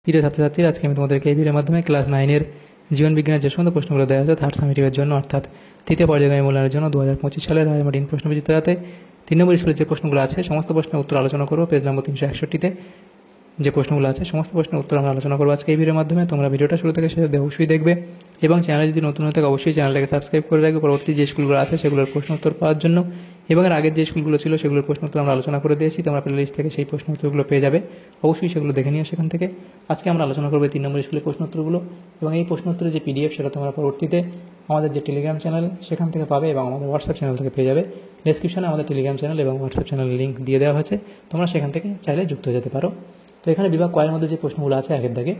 প্রিয় ছাত্রছাত্রীরা, আজকে আমি তোমাদেরকে এই ভিডিওর মাধ্যমে ক্লাস 9-এর জীবন বিজ্ঞানের যে সমস্ত প্রশ্নগুলো দেওয়া হয়েছে থার্ড সামেটিভের জন্য অর্থাৎ তৃতীয় পর্যায়গামী মূল্যায়নের জন্য 2025 সালের রায়মার্টিন প্রশ্নবিচিত্রাতে 3 নম্বর স্কুলের যে প্রশ্নগুলো আছে সমস্ত প্রশ্নের উত্তর আলোচনা করবো। পেজ নম্বর 361-তে যে প্রশ্নগুলো আছে সমস্ত প্রশ্নের উত্তর আমরা আলোচনা করবো আজকে এই ভিডিওর মাধ্যমে। তোমরা ভিডিওটা শুরু থেকে শেষ অবশ্যই দেখবে এবং চ্যানেলে যদি নতুন হয়ে থাকে অবশ্যই চ্যানেলটাকে সাবস্ক্রাইব করে রাখবে পরবর্তী যে স্কুলগুলো আছে সেগুলোর প্রশ্ন উত্তর পাওয়ার জন্য। এবং এর আগের যে স্কুলগুলো ছিল সেগুলোর প্রশ্ন উত্তর আমরা আলোচনা করে দিয়েছি, তোমরা প্লে লিস্ট থেকে সেই প্রশ্ন উত্তরগুলো পেয়ে যাবে, অবশ্যই সেগুলো দেখে নিও সেখান থেকে। আজকে আমরা আলোচনা করবো 3 নম্বর স্কুলের প্রশ্ন উত্তরগুলো এবং এই প্রশ্ন উত্তরের যে পিডিএফ সেটা তোমরা পরবর্তীতে আমাদের যে টেলিগ্রাম চ্যানেল সেখান থেকে পাবে এবং আমাদের হোয়াটসঅ্যাপ চ্যানেল থেকে পেয়ে যাবে। ডেসক্রিপশনে আমাদের টেলিগ্রাম চ্যানেল এবং হোয়াটসঅ্যাপ চ্যানেলের লিঙ্ক দিয়ে দেওয়া হয়েছে, তোমরা সেখান থেকে চাইলে যুক্ত হয়ে যেতে পারো। তো এখানে বিভাগ কয়ের মধ্যে যে প্রশ্নগুলো আছে একের দাগে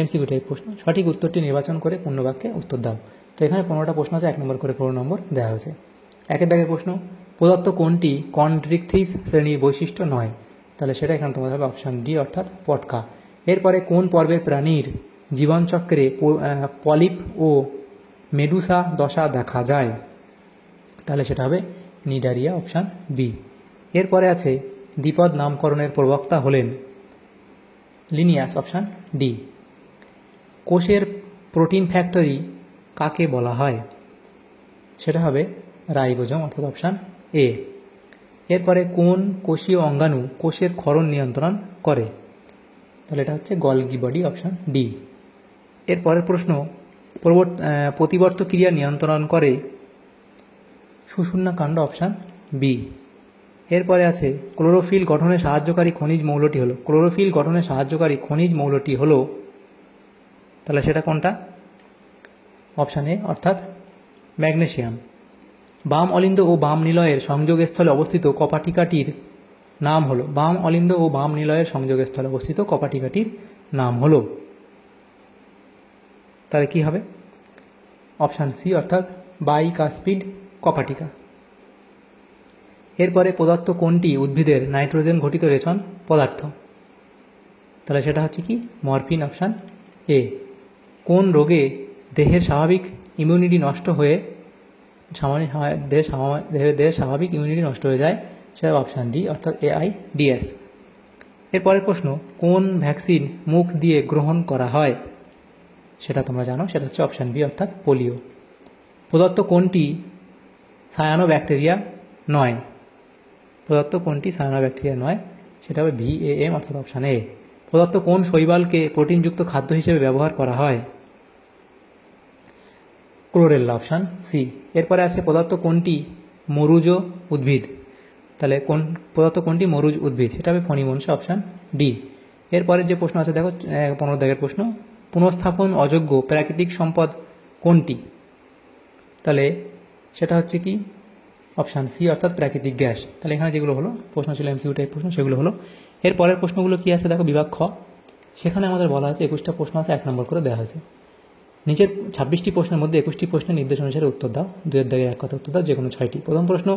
এমসিকিউ টাইপ প্রশ্ন, সঠিক উত্তরটি নির্বাচন করে পূর্ণ বাক্যে উত্তর দাও। তো এখানে 15টা প্রশ্ন আছে, 1 নম্বর করে 15 নম্বর দেওয়া হয়েছে। একের দাগের প্রশ্ন, প্রদত্ত কোনটি কন্ড্রিকথিস শ্রেণীর বৈশিষ্ট্য নয়? তাহলে সেটা এখানে তোমাদের হবে অপশান ডি অর্থাৎ পটকা। এরপরে কোন পর্বের প্রাণীর জীবনচক্রে পলিপ ও মেডুসা দশা দেখা যায়? তাহলে সেটা হবে নিডারিয়া অপশান বি। এরপরে আছে দ্বিপদ নামকরণের প্রবক্তা হলেন লিনিয়াস অপশান ডি। কোষের প্রোটিন ফ্যাক্টরি কাকে বলা হয়? সেটা হবে রাইবোজোম অর্থাৎ অপশান এ। এরপরে কোন কোষীয় অঙ্গাণু কোষের ক্ষরণ নিয়ন্ত্রণ করে? তাহলে এটা হচ্ছে গলগি বডি অপশান ডি। এরপরের প্রশ্ন, প্রতিবর্ত ক্রিয়া নিয়ন্ত্রণ করে সুষুম্না কাণ্ড অপশান বি। এরপরে আছে ক্লোরোফিল গঠনে সাহায্যকারী খনিজ মৌলটি হলো, ক্লোরোফিল গঠনে সাহায্যকারী খনিজ মৌলটি হলো, তাহলে সেটা কোনটা? অপশান এ অর্থাৎ ম্যাগনেসিয়াম। বাম অলিন্দ ও বাম নিলয়ের সংযোগস্থলে অবস্থিত কপাটিকাটির নাম হলো, বাম অলিন্দ ও বাম নিলয়ের সংযোগস্থলে অবস্থিত কপাটিকাটির নাম হলো, তাহলে কি হবে? অপশান সি অর্থাৎ বাইকাসপিড কপাটিকা। এরপরে প্রদত্ত কোনটি উদ্ভিদের নাইট্রোজেন ঘটিত রেচন পদার্থ? তাহলে সেটা হচ্ছে কি মরফিন অপশান এ। কোন রোগে দেহের স্বাভাবিক ইমিউনিটি নষ্ট হয়ে দেহের স্বাভাবিক ইমিউনিটি নষ্ট হয়ে যায়? সেটা অপশান ডি অর্থাৎ AIDS। এরপরের প্রশ্ন, কোন ভ্যাকসিন মুখ দিয়ে গ্রহণ করা হয়? সেটা তোমরা জানো, সেটা হচ্ছে অপশান বি অর্থাৎ পোলিও। প্রদত্ত কোনটি সায়ানোব্যাকটেরিয়া নয়? প্রদত্ত কোনটি সায়ানোব্যাকটেরিয়া নয়? সেটা হবে VAM অর্থাৎ অপশান এ। প্রদত্ত কোন শৈবালকে প্রোটিনযুক্ত খাদ্য হিসেবে ব্যবহার করা হয়? Chlorella option C. এরপরে আছে প্রদত্ত কোনটি মরুজ উদ্ভিদ? তাহলে প্রদত্ত কোনটি মরুজ উদ্ভিদ? সেটা হবে ফণিমনসা অপশান ডি। এরপরে যে প্রশ্ন আছে দেখো 15 দাগের প্রশ্ন, পুনঃস্থাপন অযোগ্য প্রাকৃতিক সম্পদ কোনটি? তাহলে সেটা হচ্ছে কি অপশান সি অর্থাৎ প্রাকৃতিক গ্যাস। তাহলে এখানে যেগুলো হলো প্রশ্ন ছিল এমসিকিউ টাইপ প্রশ্ন সেগুলো হলো। এর পরের প্রশ্নগুলো কি আছে দেখো বিভাগ খ, সেখানে আমাদের বলা আছে 21টা প্রশ্ন আছে, 1 নম্বর করে দেওয়া হয়েছে। নিচের 26টি প্রশ্নের মধ্যে 21টি প্রশ্নের নির্দেশ অনুসারে উত্তর দাও, 2 দাগে 1 কথা উত্তর দাও, যে কোনো 6টি। প্রথম প্রশ্ন,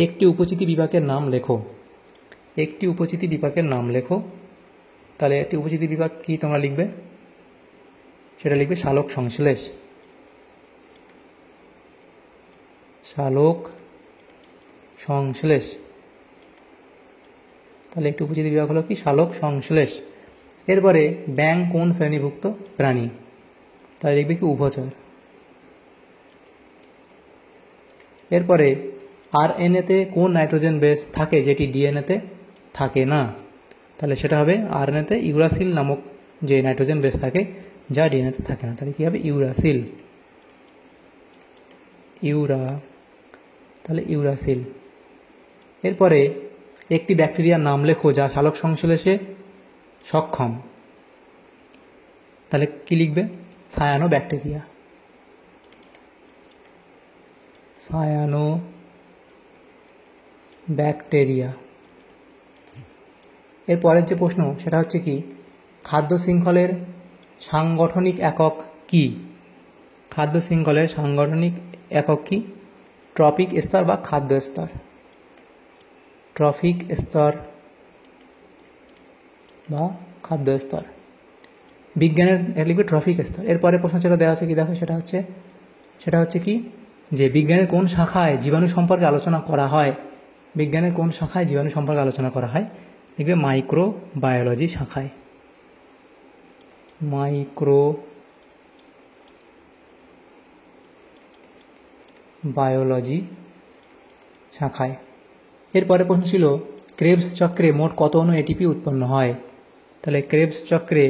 একটি উপচিতি বিভাগের নাম লেখো। একটি উপচিতি বিভাগের নাম লেখো। তাহলে একটি উপচিতি বিভাগ কি তোমরা লিখবে? সেটা লিখবে সালোক সংশ্লেষ। সালোক সংশ্লেষ। তাহলে একটি উপচিতি বিভাগ হলো কি সালোক সংশ্লেষ। এরপরে ব্যাঙ কোন শ্রেণীভুক্ত প্রাণী? তাহলে লিখবে কি উভচর। এরপরে RNA-তে কোন নাইট্রোজেন বেস থাকে যেটি DNA-তে থাকে না? তাহলে সেটা হবে RNA-তে ইউরাসিল নামক যে নাইট্রোজেন বেস থাকে যা DNA-তে থাকে না, তাহলে কি হবে ইউরাসিল। তাহলে ইউরাসিল। এরপরে একটি ব্যাকটেরিয়ার নাম লেখো যা সালোক সংশ্লেষে সক্ষম। তাহলে কি লিখবে? Cyano bacteria. Cyano bacteria. এর পরের যে প্রশ্ন সেটা হচ্ছে কি খাদ্য শৃঙ্খলের সাংগঠনিক একক কি? খাদ্য শৃঙ্খলের সাংগঠনিক একক কি? ট্রপিক স্তর বা খাদ্য স্তর। ট্রফিক স্তর বা খাদ্য স্তর। বিজ্ঞানের লিখবে ট্রফিক স্তর। এরপরে প্রশ্ন যেটা দেওয়া আছে কি দেখো, সেটা হচ্ছে কি যে বিজ্ঞানের কোন শাখায় জীবাণু সম্পর্কে আলোচনা করা হয়? বিজ্ঞানের কোন শাখায় জীবাণু সম্পর্কে আলোচনা করা হয়? লিখবে মাইক্রোবায়োলজি শাখায়। মাইক্রো বায়োলজি শাখায়। এরপরে প্রশ্ন ছিল ক্রেবস চক্রে মোট কত অণু এটিপি উৎপন্ন হয়। তাহলে ক্রেবস চক্রে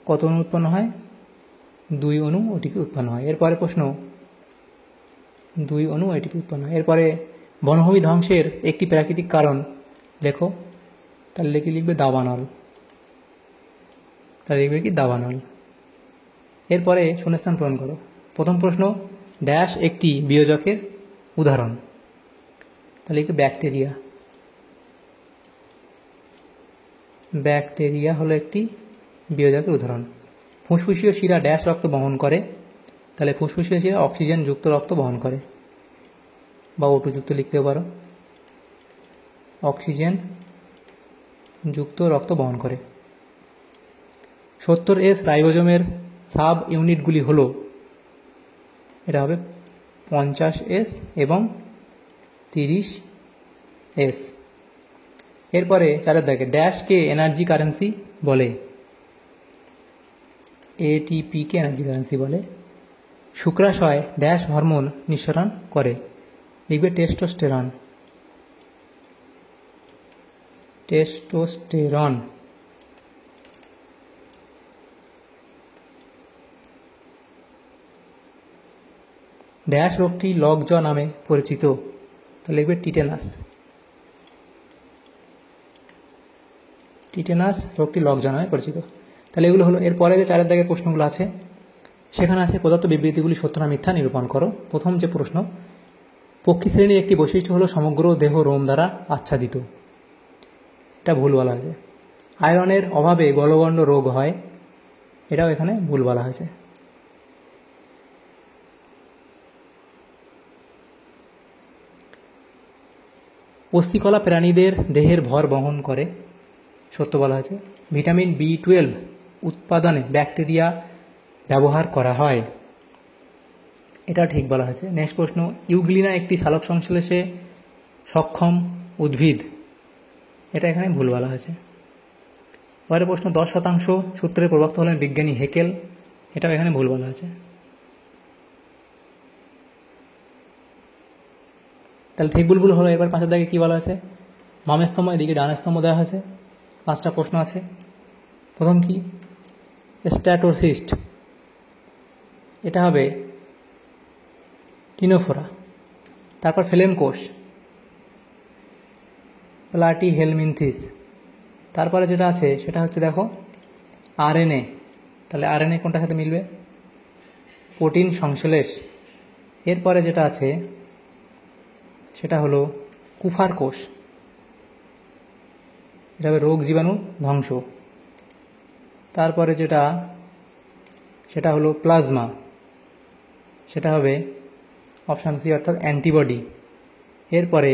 কত অণু উৎপন্ন হয়? 2 অণু এটিপি উৎপন্ন হয়। এরপরে প্রশ্ন 2 অণু এটিপি উৎপন্ন হয়। এরপরে বনভূমি ধ্বংসের একটি প্রাকৃতিক কারণ লেখো। তাহলে লিখবে দাবানল। তাহলে লিখবে কি দাবানল। এরপরে শূন্যস্থান পূরণ করো। প্রথম প্রশ্ন ড্যাশ একটি বিয়োজকের উদাহরণ। তাহলে লিখবে ব্যাকটেরিয়া। ব্যাকটেরিয়া হলো একটি বিয়োজকের উদাহরণ। ফুসফুসীয় শিরা ড্যাশ রক্ত বহন করে। তাহলে ফুসফুসীয় শিরা অক্সিজেন যুক্ত রক্ত বহন করে, বা O2 যুক্ত লিখতেও পারো। অক্সিজেন যুক্ত রক্ত বহন করে। 70S রাইবোজোমের সাব ইউনিটগুলি হলো, এটা হবে 50S এবং 30S। এরপরে 4 দাগে ড্যাশকে এনার্জি কারেন্সি বলে। এটিপিকে এনার্জি কারেন্সি বলে। শুক্রাশয় ড্যাশ হরমোন নিঃসরণ করে। লিখবে টেস্টোস্টেরন। টেস্টোস্টেরন। ড্যাশ রোগটি লগজ নামে পরিচিত। তাহলে লিখবে টিটেনাস। টিটেনাস রোগটি লগজ নামে পরিচিত। তাহলে এগুলো হলো। এরপরে যে 4 দাগের প্রশ্নগুলো আছে সেখানে আছে প্রদত্ত বিবৃতিগুলি সত্য না মিথ্যা নিরূপণ করো। প্রথম যে প্রশ্ন, পক্ষী শ্রেণীর একটি বৈশিষ্ট্য হলো সমগ্র দেহ রোম দ্বারা আচ্ছাদিত। এটা ভুল বলা হয়েছে। আয়রনের অভাবে গলগণ্ড রোগ হয়, এটাও এখানে ভুল বলা হয়েছে। অস্থিকলা প্রাণীদের দেহের ভর বহন করে, সত্য বলা হয়েছে। ভিটামিন B12 উৎপাদনে ব্যাকটেরিয়া ব্যবহার করা হয়, এটা ঠিক বলা হয়েছে। নেক্সট প্রশ্ন, ইউগ্লিনা একটি সালোক সংশ্লেষে সক্ষম উদ্ভিদ, এটা এখানে ভুল বলা হয়েছে। পরের প্রশ্ন, 10% সূত্রের প্রবক্তা হলেন বিজ্ঞানী হেকেল, এটাও এখানে ভুল বলা হয়েছে। তাহলে ঠিক ভুলগুলো হলো। এবার 5 দাগে কী বলা আছে, বাম স্তম্ভ এদিকে ডান স্তম্ভ দেওয়া হয়েছে। 5টা প্রশ্ন আছে। প্রথম কি, স্ট্র্যাটোসিস্ট, এটা হবে টিনোফোরা। তারপর ফ্লেম কোষ, প্লাটিহেলমিনথিস। তারপরে যেটা আছে সেটা হচ্ছে দেখো আরএনএ। তাহলে আরএনএ কোনটার সাথে মিলবে, প্রোটিন সংশ্লেষ। এরপরে যেটা আছে সেটা হলো কুফার কোষ, এটা হবে রোগ জীবাণু ধ্বংস। তারপরে যেটা সেটা হলো প্লাজমা, সেটা হবে অপশান সি অর্থাৎ অ্যান্টিবডি। এরপরে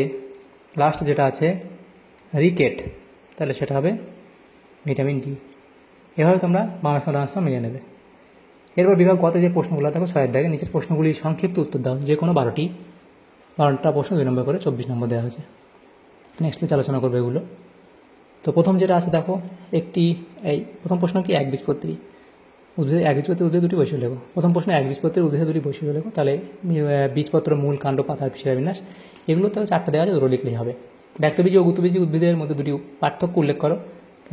লাস্ট যেটা আছে রিকেট, তাহলে সেটা হবে ভিটামিন ডি। এভাবে তোমরা বাংলা ডান্স মিলিয়ে নেবে। এরপর বিভাগ গত যে প্রশ্নগুলো দেখো 6 দাগে নিচের প্রশ্নগুলি সংক্ষিপ্ত উত্তর দাও। যে কোনো 12টা প্রশ্ন 2 নম্বর করে 24 নম্বর দেওয়া হয়েছে। নেক্সট আলোচনা করবে এগুলো। তো প্রথম যেটা আছে দেখো প্রথম প্রশ্ন কি একবীজপত্রী উদ্ভিদ, একবীজপত্রী উদ্ভিদ দুটি বৈশিষ্ট্য লেখো। প্রথম প্রশ্ন একবীজপত্রী উদ্ভিদের দুটি বৈশিষ্ট্য লেখো। তাহলে বীজপত্র, মূল, কাণ্ড, পাতার শিরাবিন্যাস, এগুলো তো 4টা দেওয়া আছে, দুটো লিখলেই হবে। ব্যক্তবীজী ও গুপ্তবীজী উদ্ভিদের মধ্যে দুটি পার্থক্য উল্লেখ করো।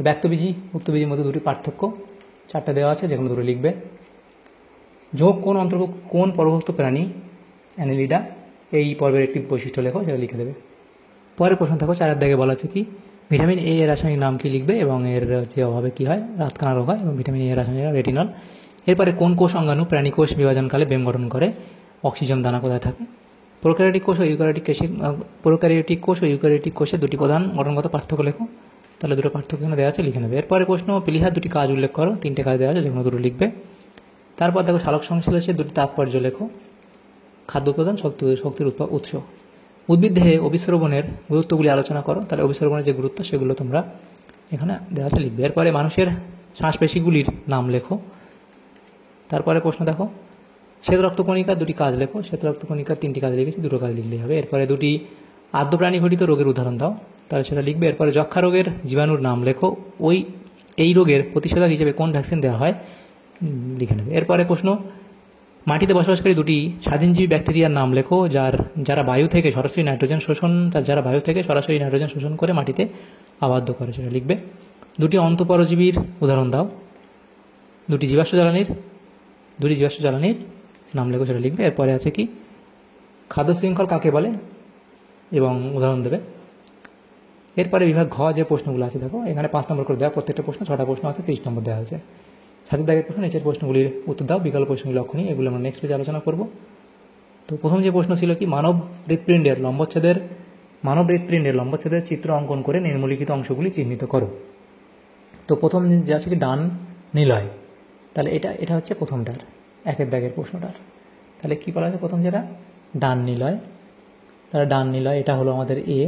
ব্যক্তবীজী গুপ্তবীজীর মধ্যে দুটি পার্থক্য 4টা দেওয়া আছে, যেগুলো দুটো লিখবে। যোগ কোন পরভুক্ত প্রাণী, অ্যানেলিডা, এই পর্বের একটি বৈশিষ্ট্য লেখো, সেটা লিখে দেবে। পরের প্রশ্ন থাকো 4 দাগে বলা আছে কি ভিটামিন এ এর রাসায়নিক নাম কি লিখবে এবং এর যে অভাবে কি হয়, রাতকানা রোগ হয়, এবং ভিটামিন এ এর রাসায়নিক রেটিনল। এরপরে কোন কোষ অঙ্গাণু প্রাণী কোষ বিভাজনকালে বেম গঠন করে, অক্সিজেন দানা কোথায় থাকে। প্রোক্যারিওটিক কোষ ও ইউক্যারিওটিক কোষে দুটি প্রধান গঠনগত পার্থক্য লেখো। তাহলে দুটো পার্থক্য এখানে দেওয়া আছে, লিখে নেবে। এরপরে প্রশ্ন, প্লীহার দুটি কাজ উল্লেখ করো। 3টে কাজ দেওয়া আছে, যেগুলো দুটো লিখবে। তারপর দেখো সালোক সংশ্লেষের দুটি তাৎপর্য লেখো। খাদ্য উৎপাদন, শক্তির উৎস। উদ্ভিদ দেহে অভিস্রবণের গুরুত্বগুলি আলোচনা করো। তাহলে অভিস্রবণের যে গুরুত্ব সেগুলো তোমরা এখানে দেওয়া আছে, লিখবে। এরপরে মানুষের শ্বাসপেশিগুলির নাম লেখো। তারপরে প্রশ্ন দেখো শ্বেত রক্তকণিকার দুটি কাজ লেখো। শ্বেত রক্তকণিকার 3টি কাজ লিখেছি, 2টো কাজ লিখলেই হবে। এরপরে দুটি আদ্য প্রাণী ঘটিত রোগের উদাহরণ দাও, তাহলে সেটা লিখবে। এরপরে যক্ষা রোগের জীবাণুর নাম লেখো। ওই এই রোগের প্রতিষেধক হিসেবে কোন ভ্যাকসিন দেওয়া হয় লিখে নেবে। এরপরে প্রশ্ন, মাটিতে বসবাসকারী দুটি স্বাধীনজীবী ব্যাকটেরিয়ার নাম লেখো যারা বায়ু থেকে সরাসরি নাইট্রোজেন শোষণ করে মাটিতে আবদ্ধ করে, সেটা লিখবে। দুটি অন্তঃপরজীবীর উদাহরণ দাও। দুটি জীবাশ্ম জ্বালানির নাম লেখো, সেটা লিখবে। এরপরে আছে কি, খাদ্য শৃঙ্খল কাকে বলে এবং উদাহরণ দেবে। এরপরে বিভাগ ঘ যে প্রশ্নগুলো আছে দেখো, এখানে 5 নম্বর করে দেওয়া, প্রত্যেকটা প্রশ্ন 6টা প্রশ্ন আছে, 30 নম্বর দেওয়া হয়েছে। সাথে দাগের প্রশ্ন, নিচের প্রশ্নগুলির উত্তর দাও, বিকল্প প্রশ্নগুলি লক্ষণীয়, এগুলো আমরা নেক্সট পেজে আলোচনা করব। তো প্রথম যে প্রশ্ন ছিল কি, মানব হৃৎপিণ্ডের লম্বচ্ছেদের চিত্র অঙ্কন করে নিম্নলিখিত অংশগুলি চিহ্নিত করো। তো প্রথম যে আছে কি, ডান নিলয়, তাহলে এটা হচ্ছে প্রথমটার, একের দাগের প্রশ্নটার। তাহলে কি বলা আছে প্রথম যেটা, ডান নিলয়। তাহলে ডান নিলয় এটা হলো আমাদের এ।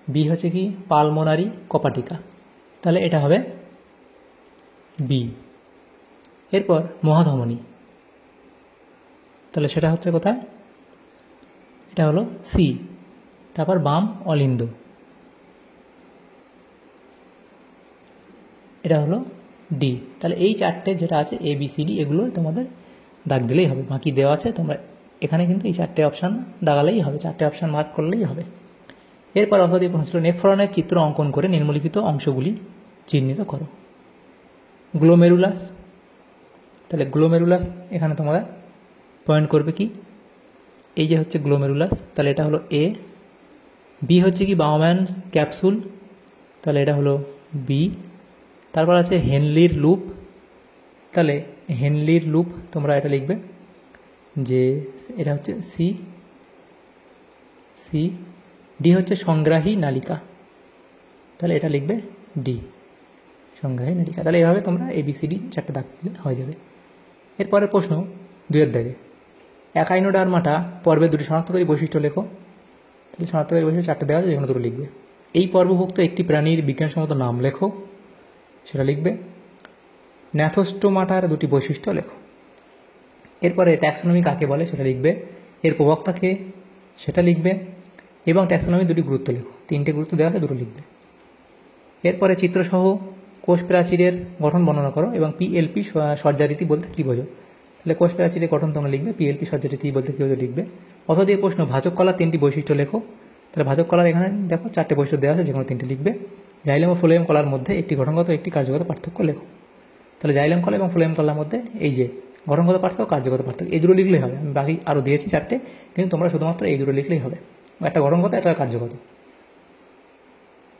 বি হচ্ছে কি, পালমোনারি কপাটিকা, তাহলে এটা হবে বি। এরপর মহাধমনী, তাহলে সেটা হচ্ছে কোথায়, এটা হলো সি। তারপর বাম অলিন্দ, এটা হলো ডি। তাহলে এই চারটে যেটা আছে এ বি সি ডি, এগুলো তোমাদের দাগ দিলেই হবে, বাকি দেওয়া আছে, তোমরা এখানে কিন্তু এই চারটে অপশান দাগালেই হবে, চারটে অপশান মার্ক করলেই হবে। এরপর অর্থাৎ প্রশ্ন ছিল, নেফ্রনের চিত্র অঙ্কন করে নিম্নলিখিত অংশগুলি চিহ্নিত করো। গ্লোমেরুলাস, তাহলে গ্লোমেরুলাস এখানে তোমরা পয়েন্ট করবে কি, এই যে হচ্ছে গ্লোমেরুলাস, তাহলে এটা হলো এ। বি হচ্ছে কি, বাউম্যানস ক্যাপসুল, তাহলে এটা হলো বি। তারপর আছে হেনলির লুপ, তাহলে হেনলির লুপ তোমরা এটা লিখবে যে এটা হচ্ছে সি। ডি হচ্ছে সংগ্রাহী নালিকা, তাহলে এটা লিখবে ডি, সংগ্রাহী নালিকা। তাহলে এভাবে তোমরা ABCD চারটে দাগ দিলে হয়ে যাবে। এরপরের প্রশ্ন 2-এর দাগে, একাইনোডার্মাটা পর্বের দুটি শনাক্তকারী বৈশিষ্ট্য লেখো। তাহলে শনাক্তকারী বৈশিষ্ট্য চারটে দেওয়া আছে, যেখানে দুটো লিখবে। এই পর্বভুক্ত একটি প্রাণীর বিজ্ঞানসম্মত নাম লেখো, সেটা লিখবে। ন্যাথোস্টোমাটার দুটি বৈশিষ্ট্য লেখো। এরপরে ট্যাক্সোনমি কাকে বলে সেটা লিখবে, এর প্রবক্তাকে সেটা লিখবে, এবং ট্যাক্সোনমি দুটি গুরুত্ব লেখো, 3টে গুরুত্ব দেওয়া আছে, দুটো লিখবে। এরপরে চিত্রসহ কোষ প্রাচীরের গঠন বর্ণনা করো এবং PLP সজ্জারীতি বলতে কী বোঝো। তাহলে কোষ প্রাচীরের গঠন তোমরা লিখবে, PLP সজ্জারীতি বলতে কী বোঝো লিখবে। অথবা দিয়ে প্রশ্ন, ভাজক কলার 3টি বৈশিষ্ট্য লেখো। তাহলে ভাজক কলার এখানে দেখো 4টে বৈশিষ্ট্য দেওয়া আছে, যেকোনো 3টে লিখবে। জাইলেম ও ফ্লোয়েম কলার মধ্যে একটি গঠনগত একটি কার্যগত পার্থক্য লেখো। তাহলে জাইলেম কলা এবং ফ্লোয়েম কলার মধ্যে এই যে গঠনগত পার্থক্য, কার্যগত পার্থক্য, এই দুটো লিখলেই হবে। আমি বাকি আরও দিয়েছি 4টে, কিন্তু তোমরা শুধুমাত্র এই দুটো লিখলেই হবে, একটা গঠনগত, একটা কার্যগত।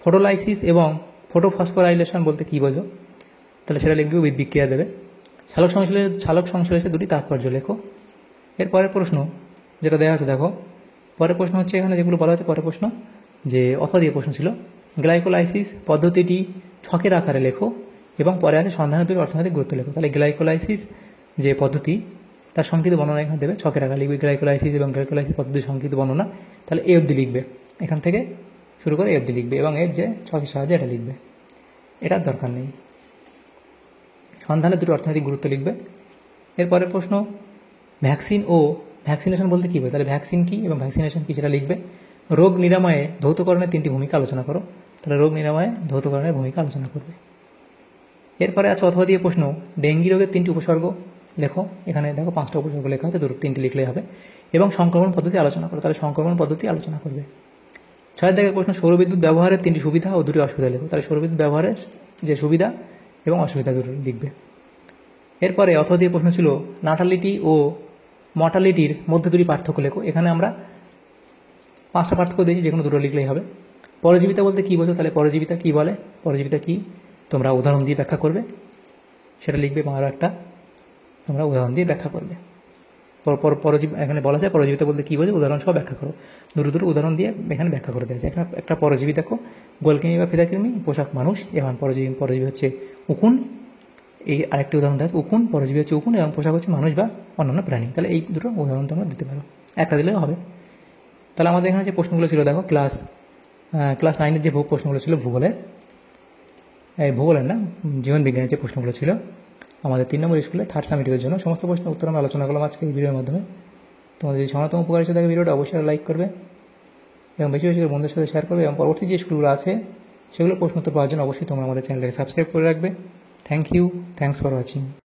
ফটোলাইসিস এবং ফটোফসফোরাইলেশন বলতে কী বোঝো, তাহলে সেটা লিখবে, বিক্রিয়া দেবে। সালোক সংশ্লেষের দুটি তাৎপর্য লেখো। এর পরের প্রশ্ন যেটা দেওয়া আছে দেখো, পরের প্রশ্ন হচ্ছে এখানে যেগুলো বলা হচ্ছে, পরের প্রশ্ন যে অথবা দিয়ে প্রশ্ন ছিল, গ্লাইকোলাইসিস পদ্ধতিটি ছকের আকারে লেখো এবং পরে আছে সন্ধানের দুটি অর্থনৈতিক গুরুত্ব লেখো। তাহলে গ্লাইকোলাইসিস যে পদ্ধতি, তার সংক্ষিপ্ত বর্ণনা এখানে দেবে, ছকের আকারে লিখবে গ্লাইকোলাইসিস এবং গ্লাইকোলাইসিস পদ্ধতির সংক্ষিপ্ত বর্ণনা। তাহলে এ অবধি লিখবে, এখান থেকে শুরু করে এ অবধি লিখবে, এবং এর যে ছকের সাহায্যে এটা লিখবে, এটার দরকার নেই। সন্ধানের দুটি অর্থনৈতিক গুরুত্ব লিখবে। এরপরের প্রশ্ন, ভ্যাকসিন ও ভ্যাকসিনেশন বলতে কী বোঝো, তাহলে ভ্যাকসিন কী এবং ভ্যাকসিনেশন কী সেটা লিখবে। রোগ নিরাময়ে ধৌতকরণের 3টি ভূমিকা আলোচনা করো। তাহলে রোগ নিরাময়ে ধৌতকরণের ভূমিকা আলোচনা করবে। এরপরে আছে অথবা দিয়ে প্রশ্ন, ডেঙ্গি রোগের 3টি উপসর্গ লেখো। এখানে দেখো 5টা উপসর্গ লেখা আছে, 3টি লিখলেই হবে। এবং সংক্রমণ পদ্ধতি আলোচনা করো, তাহলে সংক্রমণ পদ্ধতি আলোচনা করবে। 6 দাগের প্রশ্ন, সৌরবিদ্যুৎ ব্যবহারের 3টি সুবিধা ও 2টি অসুবিধা লেখো। তাহলে সৌরবিদ্যুৎ ব্যবহারের যে সুবিধা এবং অসুবিধা দুটো লিখবে। এরপরে অথবা দিয়ে প্রশ্ন ছিল, নাটালিটি ও মর্টালিটির মধ্যে 2টি পার্থক্য লেখো। এখানে আমরা 5টা পার্থক্য দিয়েছি, যেকোনো 2টো লিখলেই হবে। পরজীবিতা বলতে কী বোঝো, তাহলে পরজীবিতা কী বলে, পরজীবিতা কী তোমরা উদাহরণ দিয়ে ব্যাখ্যা করবে, সেটা লিখবে। আরও একটা তোমরা উদাহরণ দিয়ে ব্যাখ্যা করবে। এখানে বলা যায় পরজীবিতা বলতে কী বোঝো, উদাহরণ সহ ব্যাখ্যা করো। দুটো উদাহরণ দিয়ে এখানে ব্যাখ্যা করে দেওয়া যায়। একটা পরজীবী দেখো, গোলকৃমি বা ফিদাকৃমি, পোশাক মানুষ, এবং পরজীবী হচ্ছে উকুন। এই আরেকটি উদাহরণ দেওয়া আছে, উকুন, পরজীবী হচ্ছে উকুন এবং পোশাক হচ্ছে মানুষ বা অন্যান্য প্রাণী। তাহলে এই দুটো উদাহরণ তোমরা দিতে পারো, একটা দিলেও হবে। তাহলে আমাদের এখানে যে প্রশ্নগুলো ছিল দেখো, ক্লাস 9-এর যে প্রশ্নগুলো ছিল ভূগোলের না, জীবন বিজ্ঞানের যে প্রশ্নগুলো ছিল আমাদের 3 নম্বর স্কুলে 3rd সামেটিভের জন্য, সমস্ত প্রশ্নের উত্তর আমরা আলোচনা করলাম আজকে এই ভিডিওর মাধ্যমে। তোমাদের যদি সমানতম উপকার হিসেবে থাকে ভিডিওটা অবশ্যই লাইক করবে এবং বেশি বেশি করে বন্ধুদের সাথে শেয়ার করবে। এবং পরবর্তী যে স্কুলগুলো আছে সেগুলো প্রশ্ন উত্তর পাওয়ার জন্য অবশ্যই তোমরা আমাদের চ্যানেলটাকে সাবস্ক্রাইব করে রাখবে। Thank you, thanks for watching.